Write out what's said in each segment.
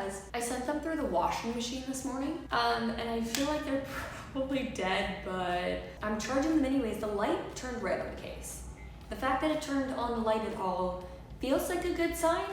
because I sent them through the washing machine this morning, and I feel like they're probably dead, but I'm charging them anyways. The light turned red on the case. The fact that it turned on the light at all feels like a good sign,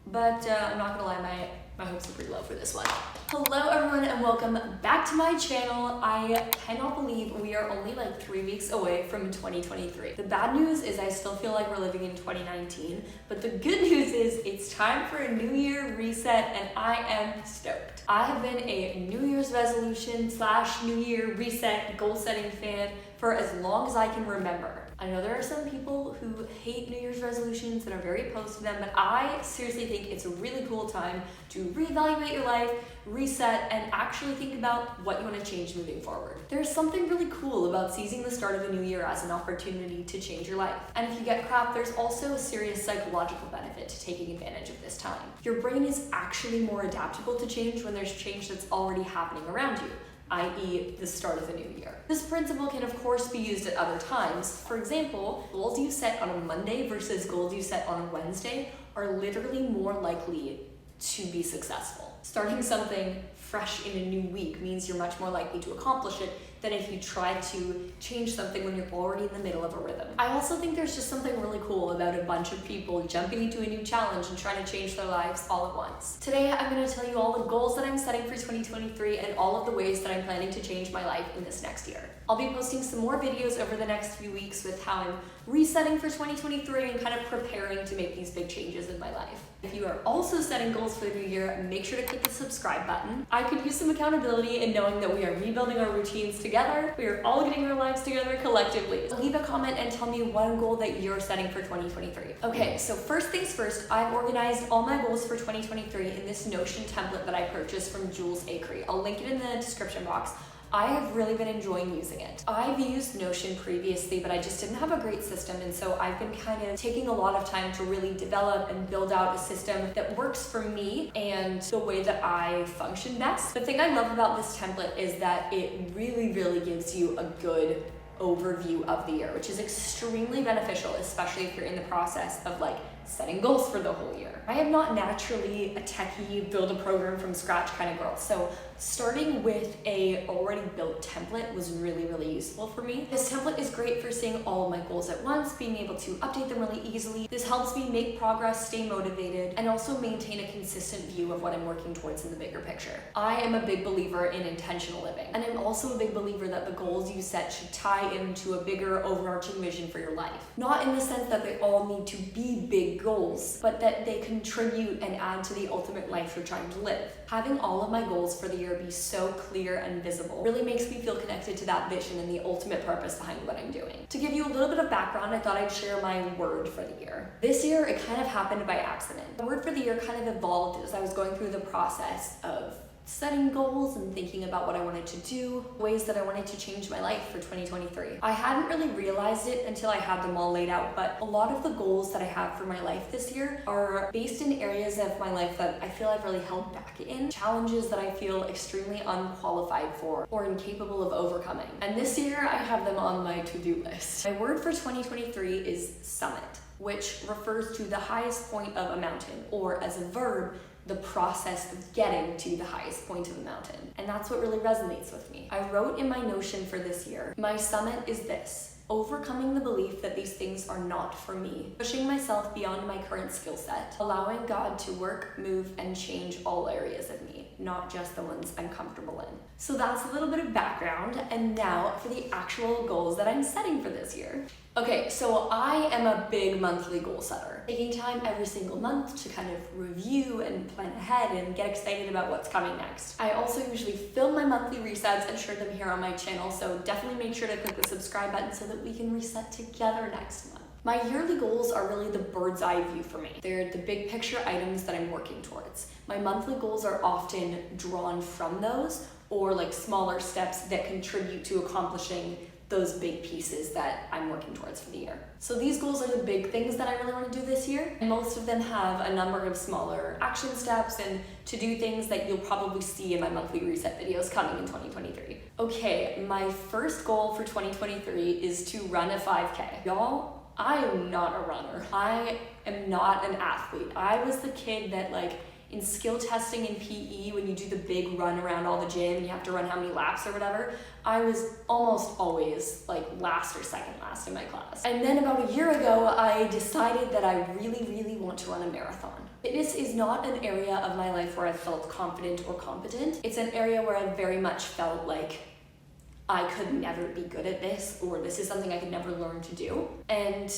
but I'm not gonna lie, my hopes are pretty low for this one. Hello everyone and welcome back to my channel. I cannot believe we are only like 3 weeks away from 2023. The bad news is I still feel like we're living in 2019, but the good news is it's time for a new year reset and I am stoked. I have been a New Year's resolution / New Year reset goal setting fan for as long as I can remember. I know there are some people who hate New Year's resolutions and are very opposed to them, but I seriously think it's a really cool time to reevaluate your life, reset, and actually think about what you want to change moving forward. There's something really cool about seizing the start of a new year as an opportunity to change your life. And if you get crap, there's also a serious psychological benefit to taking advantage of this time. Your brain is actually more adaptable to change when there's change that's already happening around you, i.e. the start of the new year. This principle can of course be used at other times. For example, goals you set on a Monday versus goals you set on a Wednesday are literally more likely to be successful. Starting something fresh in a new week means you're much more likely to accomplish it than if you try to change something when you're already in the middle of a rhythm. I also think there's just something really cool about a bunch of people jumping into a new challenge and trying to change their lives all at once. Today, I'm going to tell you all the goals that I'm setting for 2023 and all of the ways that I'm planning to change my life in this next year. I'll be posting some more videos over the next few weeks with how I'm resetting for 2023 and kind of preparing to make these big changes in my life. If you are also setting goals for the new year, make sure to click the subscribe button. I could use some accountability in knowing that we are rebuilding our routines together. We are all getting our lives together collectively. Leave a comment and tell me one goal that you're setting for 2023. Okay, so first things first, I've organized all my goals for 2023 in this Notion template that I purchased from Jules Acree. I'll link it in the description box. I have really been enjoying using it. I've used Notion previously, but I just didn't have a great system, and so I've been kind of taking a lot of time to really develop and build out a system that works for me and the way that I function best. The thing I love about this template is that it really gives you a good overview of the year, which is extremely beneficial, especially if you're in the process of like setting goals for the whole year. I am not naturally a techie, build a program from scratch kind of girl, so starting with a already built template was really useful for me. This template is great for seeing all of my goals at once, being able to update them really easily. This helps me make progress, stay motivated, and also maintain a consistent view of what I'm working towards in the bigger picture. I am a big believer in intentional living, and I'm also a big believer that the goals you set should tie into a bigger overarching vision for your life. Not in the sense that they all need to be big goals, but that they contribute and add to the ultimate life you're trying to live. Having all of my goals for the year be so clear and visible really makes me feel connected to that vision and the ultimate purpose behind what I'm doing. To give you a little bit of background, I thought I'd share my word for the year. This year, it kind of happened by accident. The word for the year kind of evolved as I was going through the process of setting goals and thinking about what I wanted to do, ways that I wanted to change my life for 2023. I hadn't really realized it until I had them all laid out, but a lot of the goals that I have for my life this year are based in areas of my life that I feel I've really held back in, challenges that I feel extremely unqualified for or incapable of overcoming. And this year I have them on my to-do list. My word for 2023 is summit, which refers to the highest point of a mountain, or as a verb, the process of getting to the highest point of the mountain. And that's what really resonates with me. I wrote in my Notion for this year, my summit is this: overcoming the belief that these things are not for me, pushing myself beyond my current skill set, allowing God to work, move, and change all areas of me, not just the ones I'm comfortable in. So that's a little bit of background, and now for the actual goals that I'm setting for this year. Okay, so I am a big monthly goal setter, taking time every single month to kind of review and plan ahead and get excited about what's coming next. I also usually film my monthly resets and share them here on my channel, so definitely make sure to click the subscribe button so that we can reset together next month. My yearly goals are really the bird's eye view for me. They're the big picture items that I'm working towards. My monthly goals are often drawn from those, or like smaller steps that contribute to accomplishing those big pieces that I'm working towards for the year. So these goals are the big things that I really want to do this year, and most of them have a number of smaller action steps and to-do things that you'll probably see in my monthly reset videos coming in 2023. Okay, my first goal for 2023 is to run a 5K. Y'all, I am not a runner. I am not an athlete. I was the kid that in skill testing in PE, when you do the big run around all the gym and you have to run how many laps or whatever, I was almost always like last or second last in my class. And then about a year ago, I decided that I really, really want to run a marathon. Fitness is not an area of my life where I felt confident or competent. It's an area where I very much felt like I could never be good at this, or this is something I could never learn to do. And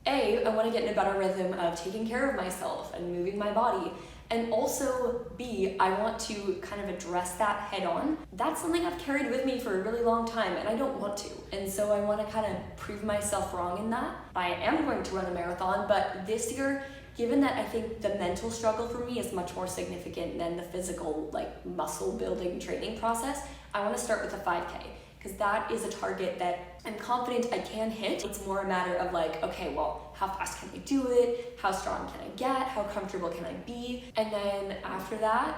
A, I want to get in a better rhythm of taking care of myself and moving my body. And also B, I want to kind of address that head on. That's something I've carried with me for a really long time and I don't want to. And so I want to kind of prove myself wrong in that. I am going to run a marathon, but this year, given that I think the mental struggle for me is much more significant than the physical, like muscle building training process, I want to start with a 5K. Because that is a target that I'm confident I can hit. It's more a matter of like, okay, well, how fast can I do it? How strong can I get? How comfortable can I be? And then after that,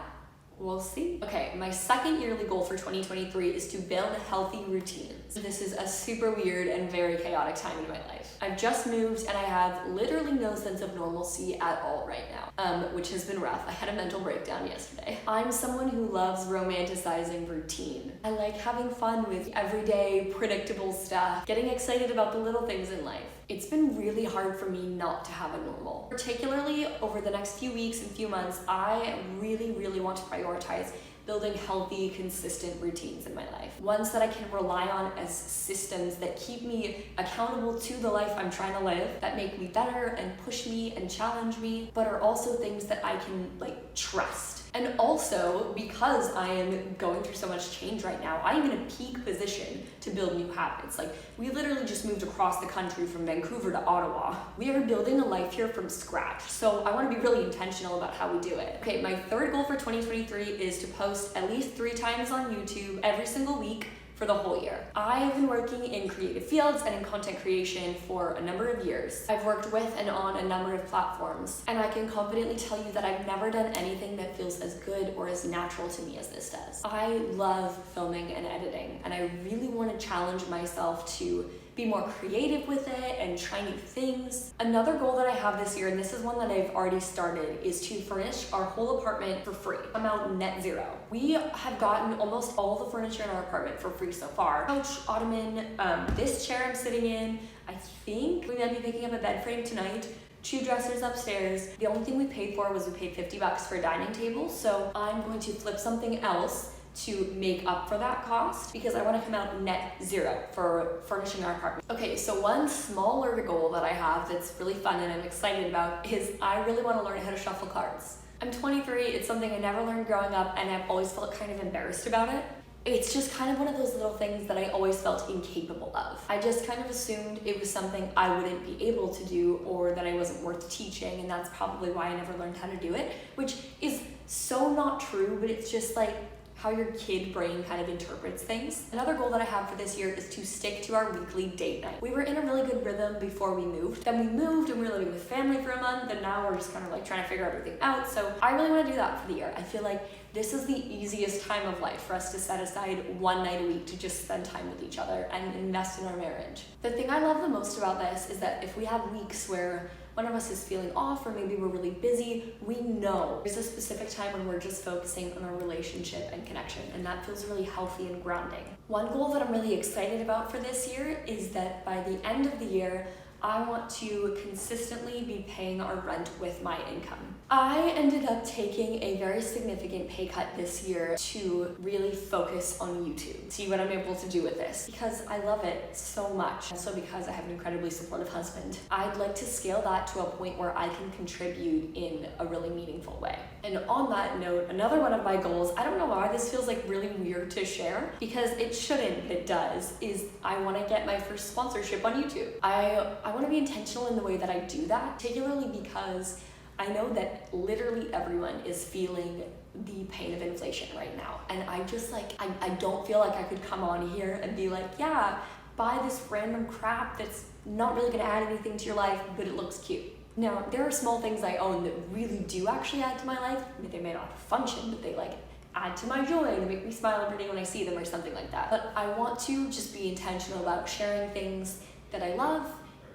we'll see. Okay, my second yearly goal for 2023 is to build healthy routines. This is a super weird and very chaotic time in my life. I've just moved and I have literally no sense of normalcy at all right now, which has been rough. I had a mental breakdown yesterday. I'm someone who loves romanticizing routine. I like having fun with everyday, predictable stuff, getting excited about the little things in life. It's been really hard for me not to have a normal. Particularly over the next few weeks and few months, I really, really want to prioritize building healthy, consistent routines in my life. Ones that I can rely on as systems that keep me accountable to the life I'm trying to live, that make me better and push me and challenge me, but are also things that I can like trust. And also, because I am going through so much change right now, I am in a peak position to build new habits. Like, we literally just moved across the country from Vancouver to Ottawa. We are building a life here from scratch. So I want to be really intentional about how we do it. Okay, my third goal for 2023 is to post at least 3 times on YouTube every single week for the whole year. I have been working in creative fields and in content creation for a number of years. I've worked with and on a number of platforms, and I can confidently tell you that I've never done anything that feels as good or as natural to me as this does. I love filming and editing, and I really want to challenge myself to be more creative with it and try new things. Another goal that I have this year, and this is one that I've already started, is to furnish our whole apartment for free. I'm out net zero. We have gotten almost all the furniture in our apartment for free so far. Couch, ottoman, this chair I'm sitting in. I think we might be picking up a bed frame tonight. 2 dressers upstairs. The only thing we paid for was we paid $50 for a dining table. So I'm going to flip something else to make up for that cost because I want to come out net zero for furnishing our apartment. Okay, so one smaller goal that I have that's really fun and I'm excited about is I really want to learn how to shuffle cards. I'm 23, it's something I never learned growing up and I've always felt kind of embarrassed about it. It's just kind of one of those little things that I always felt incapable of. I just kind of assumed it was something I wouldn't be able to do or that I wasn't worth teaching, and that's probably why I never learned how to do it, which is so not true, but it's just like how your kid brain kind of interprets things. Another goal that I have for this year is to stick to our weekly date night. We were in a really good rhythm before we moved. Then we moved and we were living with family for a month, and now we're just kind of like trying to figure everything out. So I really want to do that for the year. I feel like this is the easiest time of life for us to set aside one night a week to just spend time with each other and invest in our marriage. The thing I love the most about this is that if we have weeks where one of us is feeling off or maybe we're really busy, we know there's a specific time when we're just focusing on our relationship and connection, and that feels really healthy and grounding. One goal that I'm really excited about for this year is that by the end of the year, I want to consistently be paying our rent with my income. I ended up taking a very significant pay cut this year to really focus on YouTube, see what I'm able to do with this, because I love it so much. Also because I have an incredibly supportive husband. I'd like to scale that to a point where I can contribute in a really meaningful way. And on that note, another one of my goals, I don't know why this feels like really weird to share, because it shouldn't, but it does, is I want to get my first sponsorship on YouTube. I want to be intentional in the way that I do that, particularly because I know that literally everyone is feeling the pain of inflation right now. And I just like, I don't feel like I could come on here and be like, yeah, buy this random crap that's not really gonna add anything to your life, but it looks cute. Now, there are small things I own that really do actually add to my life. I mean, they may not function, but they like add to my joy, they make me smile every day when I see them or something like that. But I want to just be intentional about sharing things that I love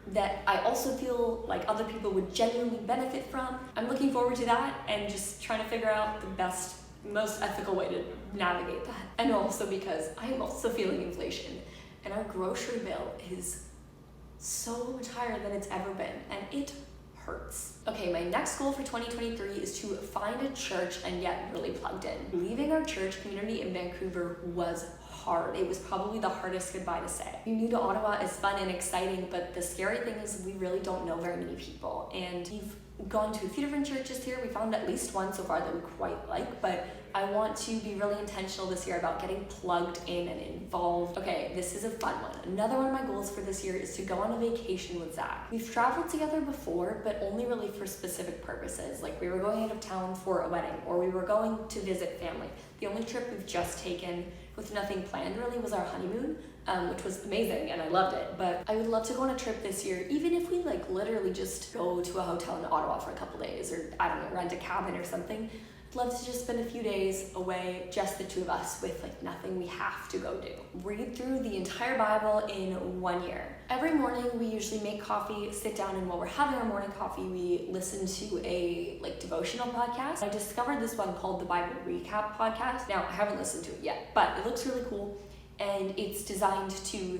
that I also feel like other people would genuinely benefit from. I'm looking forward to that and just trying to figure out the best, most ethical way to navigate that. And also because I am also feeling inflation, and our grocery bill is so much higher than it's ever been, and it hurts. Okay, my next goal for 2023 is to find a church and get really plugged in. Leaving our church community in Vancouver was hard. It was probably the hardest goodbye to say. Being new to Ottawa is fun and exciting, but the scary thing is we really don't know very many people. And we've gone to a few different churches here. We found at least one so far that we quite like, but I want to be really intentional this year about getting plugged in and involved. Okay, this is a fun one. Another one of my goals for this year is to go on a vacation with Zach. We've traveled together before, but only really for specific purposes. Like we were going out of town for a wedding, or we were going to visit family. The only trip we've just taken with nothing planned really was our honeymoon, which was amazing and I loved it. But I would love to go on a trip this year, even if we like literally just go to a hotel in Ottawa for a couple days, or I don't know, rent a cabin or something. I'd love to just spend a few days away, just the two of us, with like nothing we have to go do. Read through the entire Bible in 1 year. Every morning we usually make coffee, sit down, and while we're having our morning coffee, we listen to a like devotional podcast. I discovered this one called the Bible Recap Podcast. Now I haven't listened to it yet, but it looks really cool, and it's designed to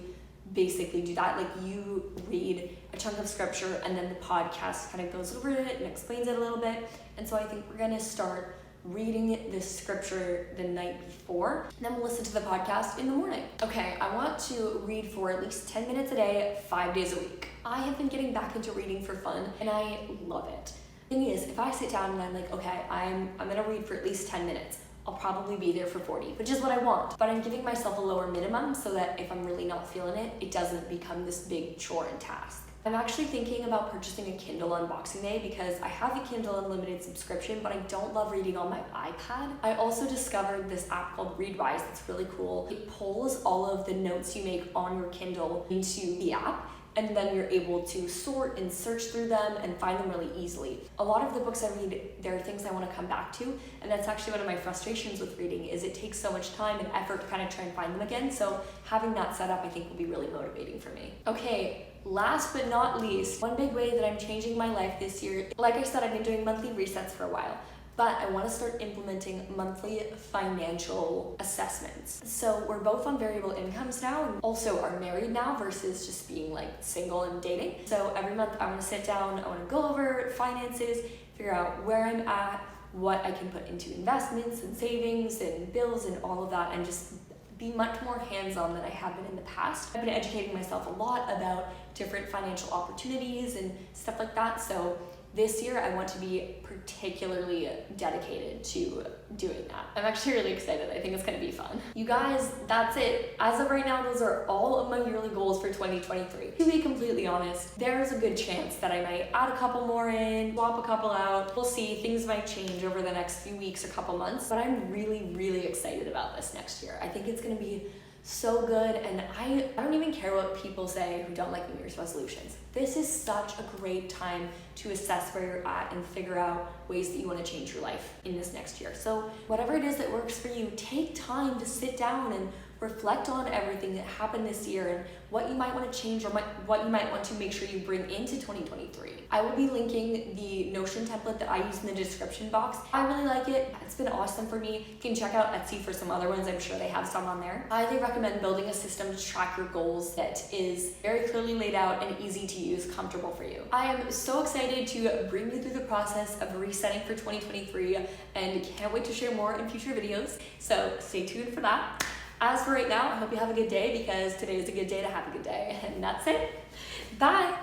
basically do that. Like you read a chunk of scripture and then the podcast kind of goes over it and explains it a little bit. And so I think we're gonna start reading this scripture the night before, and then we'll listen to the podcast in the morning. Okay, I want to read for at least 10 minutes a day, 5 days a week. I have been getting back into reading for fun and I love it. The thing is, if I sit down and I'm like, okay, I'm gonna read for at least 10 minutes, I'll probably be there for 40, which is what I want. But I'm giving myself a lower minimum so that if I'm really not feeling it, it doesn't become this big chore and task. I'm actually thinking about purchasing a Kindle on Boxing Day because I have a Kindle Unlimited subscription, but I don't love reading on my iPad. I also discovered this app called Readwise that's really cool. It pulls all of the notes you make on your Kindle into the app, and then you're able to sort and search through them and find them really easily. A lot of the books I read, there are things I want to come back to, and that's actually one of my frustrations with reading is it takes so much time and effort to kind of try and find them again, so having that set up I think will be really motivating for me. Okay, last but not least, one big way that I'm changing my life this year, like I said, I've been doing monthly resets for a while, but I want to start implementing monthly financial assessments. So we're both on variable incomes now and also are married now versus just being like single and dating. So every month I want to sit down, I want to go over finances, figure out where I'm at, what I can put into investments and savings and bills and all of that, and just be much more hands-on than I have been in the past. I've been educating myself a lot about different financial opportunities and stuff like that. So this year I want to be particularly dedicated to doing that. I'm actually really excited. I think it's gonna be fun. You guys, that's it. As of right now, those are all of my yearly goals for 2023. To be completely honest, there's a good chance that I might add a couple more in, swap a couple out. We'll see, things might change over the next few weeks or couple months, but I'm really, really excited about this next year. I think it's gonna be so good, and I don't even care what people say who don't like New Year's resolutions. This is such a great time to assess where you're at and figure out ways that you want to change your life in this next year. So whatever it is that works for you, take time to sit down and reflect on everything that happened this year and what you might want to change or what you might want to make sure you bring into 2023. I will be linking the Notion template that I use in the description box. I really like it. It's been awesome for me. You can check out Etsy for some other ones. I'm sure they have some on there. I highly recommend building a system to track your goals that is very clearly laid out and easy to use, comfortable for you. I am so excited to bring you through the process of resetting for 2023 and can't wait to share more in future videos. So stay tuned for that. As for right now, I hope you have a good day because today is a good day to have a good day. And that's it. Bye.